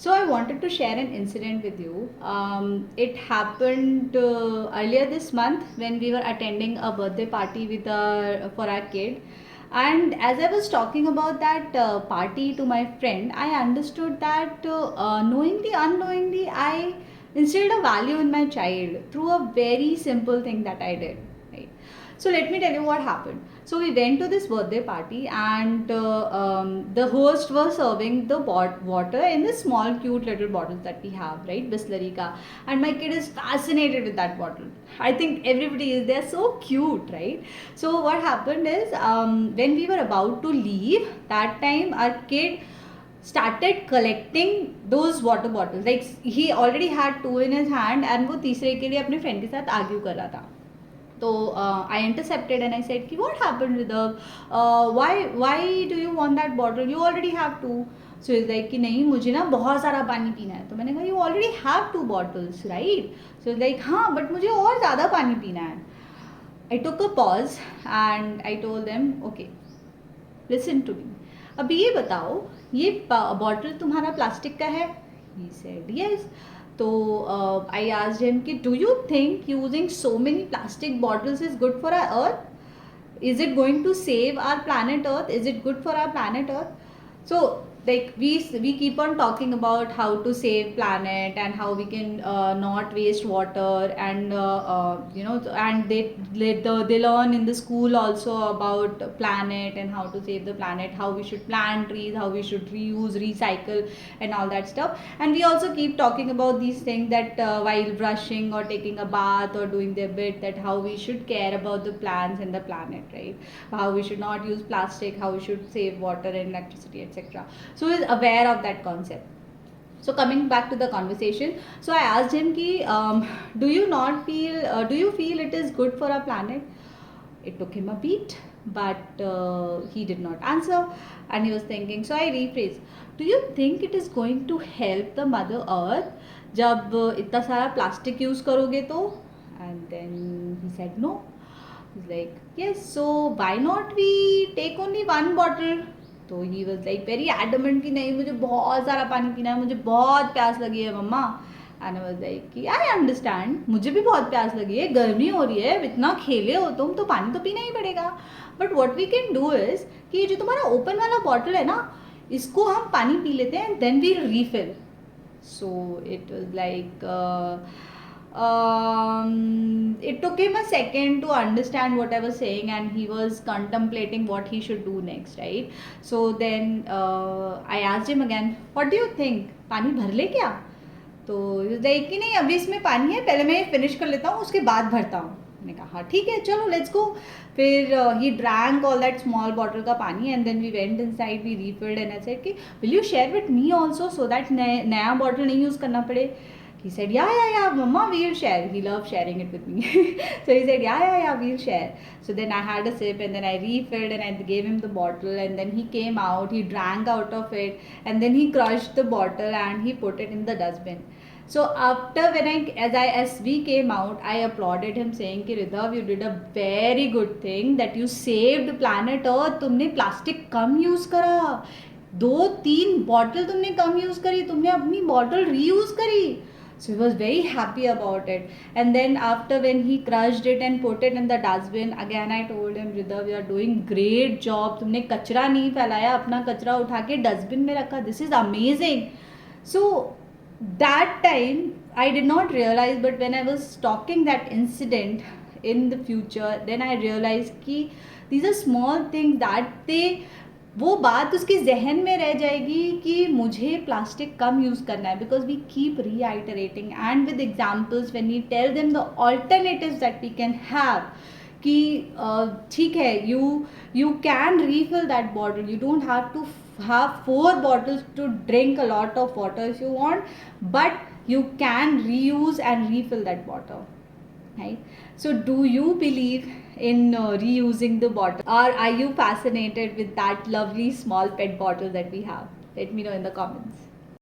So I wanted to share an incident with you. It happened earlier this month when we were attending a birthday party with for our kid. And as I was talking about that party to my friend, I understood that knowingly, unknowingly, I instilled a value in my child through a very simple thing that I did. Right? So let me tell you what happened. So we went to this birthday party, and the host was serving the water in the small cute little bottles that we have, right, Bisleri ka. And my kid is fascinated with that bottle. I think everybody is, they're so cute, right? So what happened is, when we were about to leave, that time our kid started collecting those water bottles. Like, he already had two in his hand, and वो तीसरे के लिए अपने friend के साथ argue कर रहा था. So I intercepted and I said, what happened with the why do you want that bottle? You already have two. So he's like कि नहीं, मुझे ना बहुत सारा पानी पीना है. तो मैंने कहा, you already have two bottles, right? So he's like, हाँ, but मुझे और ज़्यादा पानी पीना है. I took a pause and I told them, okay, listen to me. अभी ये बताओ, ये बॉटल तुम्हारा प्लास्टिक का है? He said yes. So I asked him, do you think using so many plastic bottles is good for our earth? Is it going to save our planet earth? Is it good for our planet earth? So like we keep on talking about how to save planet and how we can not waste water, and and they learn in the school also about planet and how to save the planet, how we should plant trees, how we should reuse, recycle, and all that stuff. And we also keep talking about these things, that while brushing or taking a bath or doing their bit, that how we should care about the plants and the planet, right? How we should not use plastic, how we should save water and electricity, etc. So he is aware of that concept. So coming back to the conversation, so I asked him ki, do you feel it is good for our planet? It took him a beat, but he did not answer, and he was thinking. So I rephrased, do you think it is going to help the mother earth जब इतना सारा plastic use करोगे तो? And then he said no. He's like, yes, so why not we take only one bottle? तो he was like very adamant कि नहीं, मुझे बहुत सारा पानी पीना है, मुझे बहुत प्यास लगी है मम्मा. एंड आई वाज लाइक कि आई अंडरस्टैंड, मुझे भी बहुत प्यास लगी है, गर्मी हो रही है, इतना खेले हो तुम तो पानी तो पीना ही पड़ेगा. But what we can do is कि ये जो तुम्हारा ओपन वाला बॉटल है ना, इसको हम पानी पी लेते हैं, then we refill. So it was like it took him a second to understand what I was saying, and he was contemplating what he should do next, right? So then I asked him again, what do you think, पानी भर ले क्या? तो like कि नहीं, अभी इसमें पानी है, पहले मैं फिनिश कर लेता हूँ, उसके बाद भरता हूँ. मैंने कहा हाँ ठीक है, चलो लेट्स गो. फिर he drank all that small bottle का पानी, and then we went inside, we refilled, and I said कि will you share with me also, so that नया बॉटल नहीं यूज़ करना पड़े. He said, yeah, mama, we'll share. He loved sharing it with me. So he said, yeah, we'll share. So then I had a sip, and then I refilled, and I gave him the bottle, and then he came out, he drank out of it, and then he crushed the bottle and he put it in the dustbin. So after as we came out, I applauded him saying कि Ridhav, you did a very good thing, that you saved planet earth. तुमने plastic कम use करा, 2-3 bottle तुमने कम use करी, तुमने अपनी bottle reuse करी. So he was very happy about it. And then after, when he crushed it and put it in the dustbin, again I told him, Ridhav, you are doing great job. तुमने कचरा नहीं फैलाया, अपना कचरा उठा के dustbin में रखा. This is amazing. So that time I did not realize, but when I was talking that incident in the future, then I realized कि these are small things that they, वो बात उसके जहन में रह जाएगी कि मुझे प्लास्टिक कम यूज़ करना है, because we keep reiterating and with examples when we tell them the alternatives that we can have, कि ठीक है, you can refill that bottle, you don't have to have 4 bottles to drink a lot of water if you want, but you can reuse and refill that bottle, right? So do you believe in reusing the bottle, or are you fascinated with that lovely small pet bottle that we have? Let me know in the comments.